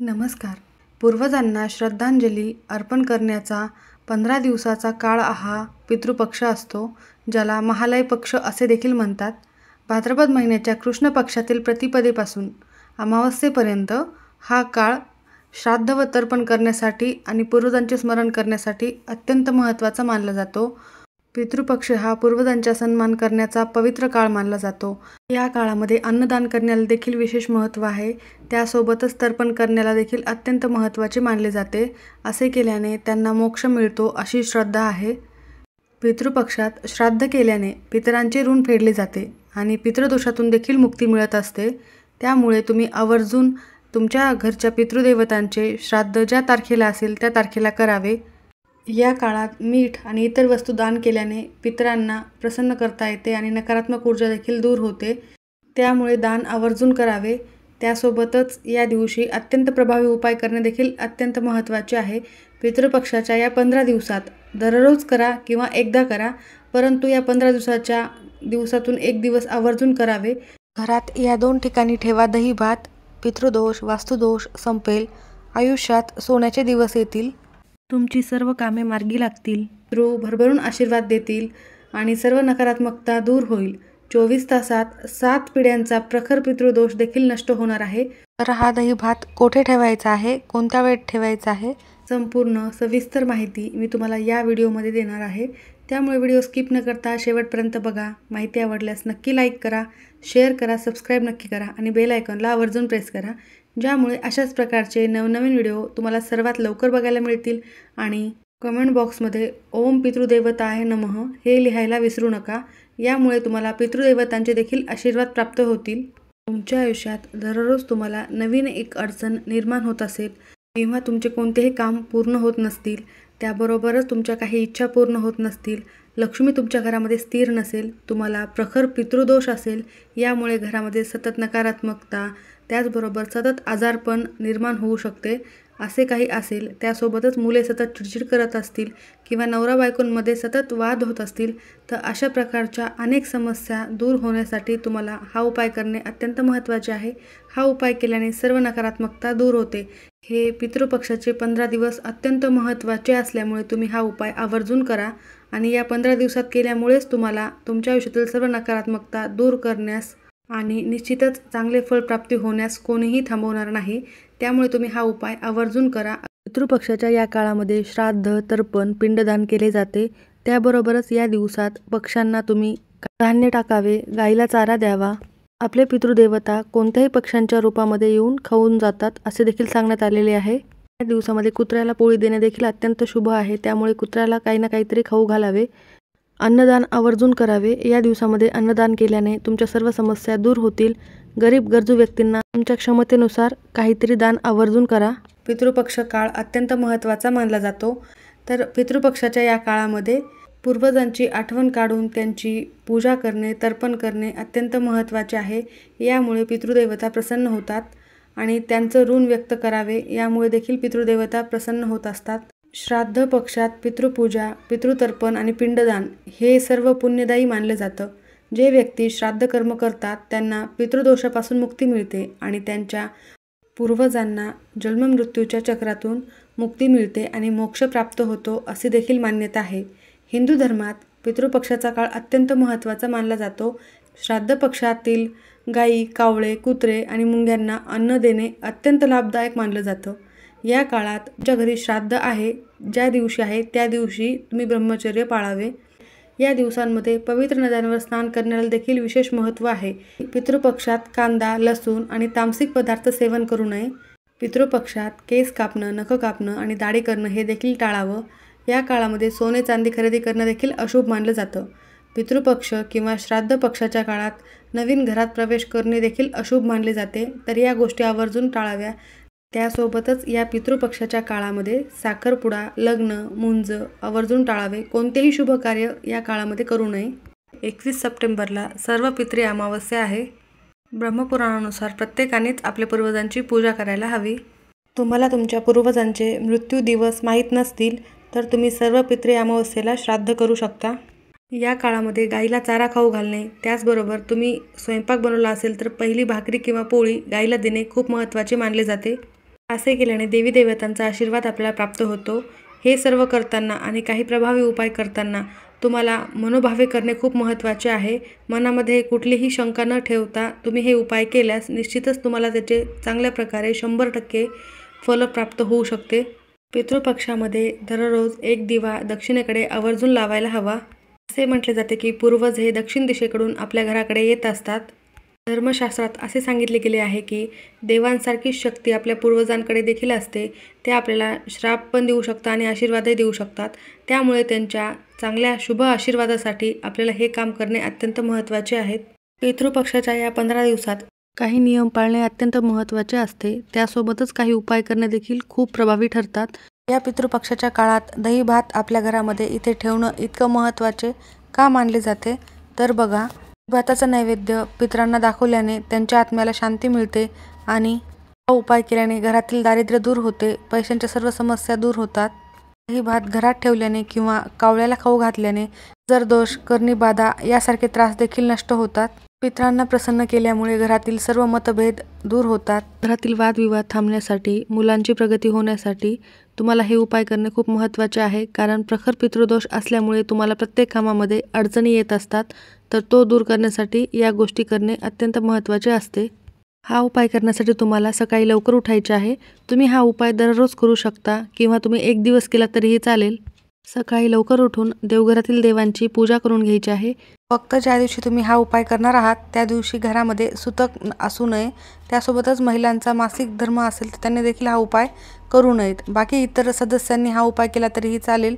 नमस्कार. पूर्वजांना श्रद्धांजली अर्पण करण्याचा 15 दिवसाचा काळ हा पितृपक्ष असतो, ज्याला महालय पक्ष असे देखील म्हणतात. भाद्रपद महिन्याच्या कृष्ण पक्षातील प्रतिपदेपासून अमावस्येपर्यंत हा काळ श्राद्ध व तर्पण करण्यासाठी आणि पूर्वजांचे स्मरण करण्यासाठी अत्यंत महत्त्वाचा मानला जातो. पितृपक्ष हा पूर्वजांचा सन्मान करण्याचा पवित्र काळ मानला जातो. या काळामध्ये अन्नदान करण्याला देखील विशेष महत्त्व आहे. त्यासोबतच तर्पण करण्याला देखील अत्यंत महत्त्वाचे मानले जाते. असे केल्याने त्यांना मोक्ष मिळतो अशी श्रद्धा आहे. पितृपक्षात श्राद्ध केल्याने पितरांचे ऋण फेडले जाते आणि पितृदोषातून देखील मुक्ती मिळत असते. त्यामुळे तुम्ही आवर्जून तुमच्या घरच्या पितृदेवतांचे श्राद्ध ज्या तारखेला असेल त्या तारखेला करावे. या काळात मीठ आणि इतर वस्तू दान केल्याने पितरांना प्रसन्न करता येते आणि नकारात्मक ऊर्जा देखील दूर होते. त्यामुळे दान आवर्जून करावे. त्यासोबतच या दिवशी अत्यंत प्रभावी उपाय करणे देखील अत्यंत महत्त्वाचे आहे. पितृपक्षाच्या या 15 दिवसात दररोज करा किंवा एकदा करा, परंतु या 15 दिवसातून एक दिवस आवर्जून करावे. घरात या 2 ठिकाणी ठेवा दही भात. पितृदोष, वास्तुदोष संपेल. आयुष्यात सोन्याचे दिवस येतील. तुमची सर्व कामे मार्गी लागतील. पितृ भरभरून आशीर्वाद देतील आणि सर्व नकारात्मकता दूर होईल. 24 तासात 7 पिढ्यांचा प्रखर पितृदोष देखील नष्ट होणार आहे. तर हा दही भात कोठे ठेवायचा आहे, कोणत्या वेळेत ठेवायचा आहे, संपूर्ण सविस्तर माहिती मी तुम्हाला या व्हिडिओमध्ये देणार आहे. त्यामुळे व्हिडिओ स्किप न करता शेवटपर्यंत बघा. माहिती आवडल्यास नक्की लाईक करा, शेअर करा, सबस्क्राईब नक्की करा आणि बेल आयकॉनला आवर्जून प्रेस करा, ज्यामुळे अशाच प्रकारचे नवनवीन व्हिडिओ तुम्हाला सर्वात लवकर बघायला मिळतील. आणि कमेंट बॉक्समध्ये ओम पितृदेवताय नमः हे लिहायला विसरू नका. यामुळे तुम्हाला पितृदेवतांचे देखील आशीर्वाद प्राप्त होतील. तुमच्या आयुष्यात दररोज तुम्हाला नवीन एक अडचण निर्माण होत असेल किंवा तुमचे कोणतेही काम पूर्ण होत नसतील, त्याबरोबरच तुमच्या काही इच्छा पूर्ण होत नसतील, लक्ष्मी तुमच्या घरामध्ये स्थिर नसेल, तुम्हाला प्रखर पितृदोष असेल, यामुळे घरामध्ये सतत नकारात्मकता, त्याचबरोबर सतत आजारपण निर्माण होऊ शकते, असे काही असेल, त्यासोबतच मुले सतत चिडचिड करत असतील किंवा नवरा बायकोंमध्ये सतत वाद होत असतील, तर अशा प्रकारच्या अनेक समस्या दूर होण्यासाठी तुम्हाला हा उपाय करणे अत्यंत महत्त्वाचे आहे. हा उपाय केल्याने सर्व नकारात्मकता दूर होते. हे पितृपक्षाचे 15 दिवस अत्यंत महत्त्वाचे असल्यामुळे तुम्ही हा उपाय आवर्जून करा आणि या 15 दिवसात केल्यामुळेच तुम्हाला तुमच्या आयुष्यातील सर्व नकारात्मकता दूर करण्यास आणि निश्चितच चांगले फळ प्राप्ती होण्यास कोणीही थांबवणार नाही. त्यामुळे तुम्ही हा उपाय आवर्जून करा. पितृपक्षाच्या या काळामध्ये श्राद्ध, तर्पण, पिंडदान केले जाते. त्याबरोबरच या दिवसात पक्ष्यांना तुम्ही धान्य टाकावे, गाईला चारा द्यावा. आपले पितृदेवता कोणत्याही पक्ष्यांच्या रूपामध्ये येऊन खाऊन जातात असे देखील सांगण्यात आलेले आहे. या दिवसामध्ये कुत्र्याला पोळी देणे देखील अत्यंत शुभ आहे. त्यामुळे कुत्र्याला काही ना काहीतरी खाऊ घालावे. अन्नदान आवर्जून करावे. या दिवसामध्ये अन्नदान केल्याने तुमच्या सर्व समस्या दूर होतील. गरीब गरजू व्यक्तींना तुमच्या क्षमतेनुसार काहीतरी दान आवर्जून करा. पितृपक्ष काळ अत्यंत महत्त्वाचा मानला जातो. तर पितृपक्षाच्या या काळामध्ये पूर्वजांची आठवण काढून त्यांची पूजा करणे, तर्पण करणे अत्यंत महत्त्वाचे आहे. यामुळे पितृदेवता प्रसन्न होतात आणि त्यांचं ऋण व्यक्त करावे, यामुळे देखील पितृदेवता प्रसन्न होत असतात. श्राद्ध पक्षात पितृपूजा, पितृतर्पण आणि पिंडदान हे सर्व पुण्यदायी मानलं जातं. जे व्यक्ती श्राद्ध कर्म करतात त्यांना पितृदोषापासून मुक्ती मिळते आणि त्यांच्या पूर्वजांना जन्ममृत्यूच्या चक्रातून मुक्ती मिळते आणि मोक्ष प्राप्त होतो अशी देखील मान्यता आहे. हिंदू धर्मात पितृपक्षाचा काळ अत्यंत महत्त्वाचा मानला जातो. श्राद्ध पक्षातील गायी, कावळे, कुत्रे आणि मुंग्यांना अन्न देणे अत्यंत लाभदायक मानलं जातं. या काळात तुमच्या घरी श्राद्ध आहे, ज्या दिवशी आहे त्या दिवशी तुम्ही ब्रह्मचर्य पाळावे. या दिवसांमध्ये पवित्र नद्यांवर स्नान करण्याला देखील विशेष महत्त्व आहे. पितृपक्षात कांदा, लसूण आणि तामसिक पदार्थ सेवन करू नये. पितृपक्षात केस कापणं, नख कापणं आणि दाढी करणं हे देखील टाळावं. या काळामध्ये सोने चांदी खरेदी करणं देखील अशुभ मानलं जातं. पितृपक्ष किंवा श्राद्ध पक्षाच्या काळात नवीन घरात प्रवेश करणे देखील अशुभ मानले जाते. तर या गोष्टी आवर्जून टाळाव्या. त्यासोबतच या पितृपक्षाच्या काळामध्ये साखरपुडा, लग्न, मुंज आवर्जून टाळावे. कोणतेही शुभ कार्य या काळामध्ये करू नये. 21 सप्टेंबरला सर्व पितृ अमावस्या आहे. ब्रह्मपुराणानुसार प्रत्येकानेच आपल्या पूर्वजांची पूजा करायला हवी. तुम्हाला तुमच्या पूर्वजांचे मृत्यू दिवस माहीत नसतील तर तुम्ही सर्व पितृ अमावस्येला श्राद्ध करू शकता. या काळामध्ये गाईला चारा खाऊ घालणे, त्याचबरोबर तुम्ही स्वयंपाक बनवला असेल तर पहिली भाकरी किंवा पोळी गाईला देणे खूप महत्त्वाचे मानले जाते. असे केल्याने देवी देवतांचा आशीर्वाद आपल्याला प्राप्त होतो। हे सर्व करताना आणि काही प्रभावी उपाय करताना तुम्हाला मनोभावे करणे खूप महत्त्वाचे आहे। मनामध्ये कुठलीही शंका न ठेवता तुम्ही हे उपाय केल्यास निश्चितच तुम्हाला त्याचे चांगल्या प्रकारे 100% फल प्राप्त होऊ शकते। पितृपक्षामध्ये दररोज एक दिवा दक्षिणेकडे आवर्जून लावायला हवा। असे म्हटले जाते की पूर्वज हे दक्षिण दिशेकडून आपल्या घराकडे येत असतात। धर्मशास्त्रात असे सांगितले गेले आहे की देवांसारखीच शक्ती आपल्या पूर्वजांकडे देखील असते। ते आपल्याला श्राप पण देऊ शकतात आणि आशीर्वादही देऊ शकतात। त्यामुळे त्यांच्या चांगल्या शुभ आशीर्वादासाठी आपल्याला हे काम करणे अत्यंत महत्त्वाचे आहे। पितृपक्षाच्या या 15 दिवसात काही नियम पाळणे अत्यंत महत्त्वाचे असते। त्यासोबतच काही उपाय करणे देखील खूप प्रभावी ठरतात। या पितृपक्षाच्या काळात दही भात आपल्या घरामध्ये इथे ठेवणं इतकं महत्त्वाचे का मानले जाते तर बघा, भाताचा नैवेद्य पितरांना दाखवल्याने त्यांच्या आत्म्याला शांती मिळते आणि हा उपाय केल्याने घरातील दारिद्र्य दूर होते, पैशांच्या सर्व समस्या दूर होतात। दही भात घरात ठेवल्याने किंवा कावळ्याला खाऊ घातल्याने जरदोष, करणी बाधा यासारखे त्रास देखील नष्ट होतात। पितरांना प्रसन्न केल्यामुळे घरातील सर्व मतभेद दूर होतात। घरातील वादविवाद थांबण्यासाठी, मुलांची प्रगती होण्यासाठी तुम्हाला हे उपाय करणे खूप महत्त्वाचे आहे। कारण प्रखर पितृदोष असल्यामुळे तुम्हाला प्रत्येक कामामध्ये अडचणी येत असतात, तर तो दूर करण्यासाठी या गोष्टी करणे अत्यंत महत्त्वाचे असते। हा उपाय करण्यासाठी तुम्हाला सकाळी लवकर उठायचे आहे। तुम्ही हा उपाय दररोज करू शकता किंवा तुम्ही एक दिवस केला तरीही चालेल। सकाळी लवकर उठून देवघरातील देवांची पूजा करून घ्यायची आहे। फक्त ज्या दिवशी तुम्ही हा उपाय करणार आहात त्या दिवशी घरामध्ये सुतक असू नये। त्यासोबतच महिलांचा मासिक धर्म असेल तर त्यांनी देखील हा उपाय करू नयेत। बाकी इतर सदस्यांनी हा उपाय केला तरीही चालेल।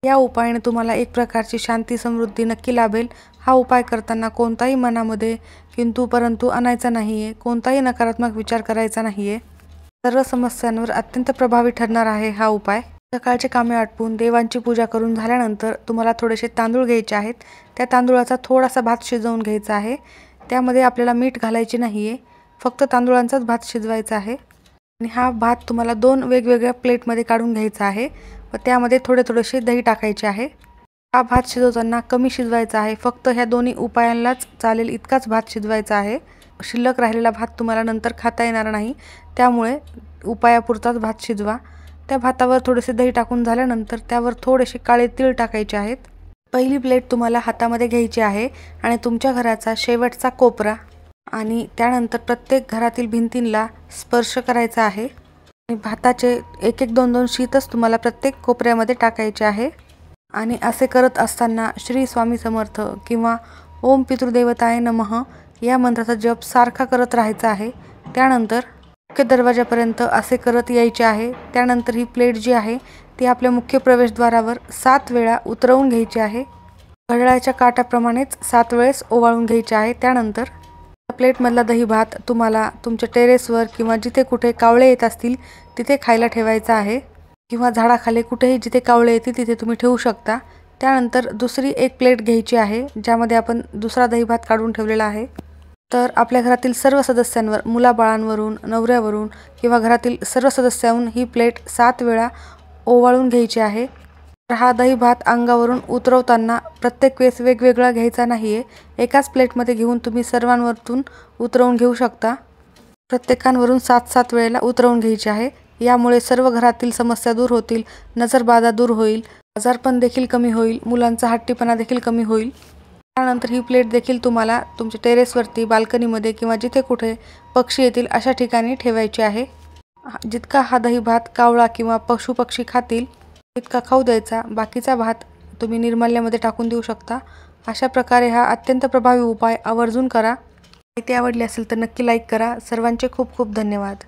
या उपायाने तुम्हाला एक प्रकारची शांती, समृद्धी नक्की लाभेल। हा उपाय करताना कोणताही मनामध्ये किंतु परंतु आणायचा नाहीये, कोणताही नकारात्मक विचार करायचा नाहीये। सर्व समस्यांवर अत्यंत प्रभावी ठरणार आहे हा उपाय। सकाळचे कामे आटपून देवांची पूजा करून झाल्यानंतर तुम्हाला थोडेसे तांदूळ घ्यायचे आहेत। त्या तांदूळाचा थोडासा भात शिजवून घ्यायचा आहे। त्यामध्ये आपल्याला मीठ घालायचे नाहीये, फक्त तांदूळांचाच भात शिजवायचा आहे। आणि हा भात तुम्हाला 2 वेगवेगळ्या प्लेटमध्ये काढून घ्यायचा आहे व त्यामध्ये थोडेसे दही टाकायचे आहे। हा भात शिजवताना कमी शिजवायचा आहे, फक्त ह्या दोन्ही उपायांनाच चालेल इतकाच भात शिजवायचा आहे। शिल्लक राहिलेला भात तुम्हाला नंतर खाता येणार नाही, त्यामुळे उपायापुरताच भात शिजवा। त्या भातावर थोडेसे दही टाकून झाल्यानंतर त्यावर थोडेसे काळे तीळ टाकायचे आहेत। पहिली प्लेट तुम्हाला हातामध्ये घ्यायची आहे आणि तुमच्या घराचा शेवटचा कोपरा आणि त्यानंतर प्रत्येक घरातील भिंतींना स्पर्श करायचा आहे आणि भाताचे 1-1, 2-2 शीतच तुम्हाला प्रत्येक कोपऱ्यामध्ये टाकायचे आहे। आणि असे करत असताना श्री स्वामी समर्थ किंवा ओम पितृदेवताय नमः या मंत्राचा जप सारखा करत राहायचा आहे। त्यानंतर मुख्य दरवाजापर्यंत असे करत यायचे आहे। त्यानंतर ही प्लेट जी आहे ती आपल्या मुख्य प्रवेशद्वारावर 7 वेळा उतरवून घ्यायची आहे। घड्याळाच्या काट्याप्रमाणेच 7 वेळेस ओवाळून घ्यायचे आहे। त्यानंतर प्लेटमधला दही भात तुम्हाला तुमच्या टेरेसवर किंवा जिथे कुठे कावळे येत असतील तिथे खायला ठेवायचा आहे किंवा झाडाखाली कुठेही जिथे कावळे येतील तिथे तुम्ही ठेवू शकता। त्यानंतर दुसरी एक प्लेट घ्यायची आहे ज्यामध्ये आपण दुसरा दही भात काढून ठेवलेला आहे। तर आपल्या घरातील सर्व सदस्यांवर, मुलाबाळांवरून, नवऱ्यावरून किंवा घरातील सर्व सदस्यांहून ही प्लेट 7 वेळा ओवाळून घ्यायची आहे। तर हा दही भात अंगावरून उतरवताना प्रत्येक वेळेस वेगवेगळा घ्यायचा नाहीये, एकाच प्लेटमध्ये घेऊन तुम्ही सर्वांवरतून उतरवून घेऊ शकता। प्रत्येकांवरून 7-7 वेळेला उतरवून घ्यायची आहे। यामुळे सर्व घरातील समस्या दूर होतील, नजरबाधा दूर होईल, आजारपण देखील कमी होईल, मुलांचा हट्टीपणा देखील कमी होईल। त्यानंतर ही प्लेट देखील तुम्हाला तुमच्या टेरेसवरती, बाल्कनीमध्ये किंवा जिथे कुठे पक्षी येतील अशा ठिकाणी ठेवायची आहे। जितका हा दही भात कावळा किंवा पशुपक्षी खातील तितका खाऊ द्यायचा, बाकीचा भात तुम्ही निर्माल्यामध्ये टाकून देऊ शकता। अशा प्रकारे हा अत्यंत प्रभावी उपाय आवर्जून करा। माहिती आवडली असेल तर नक्की लाईक करा। सर्वांचे खूप खूप धन्यवाद।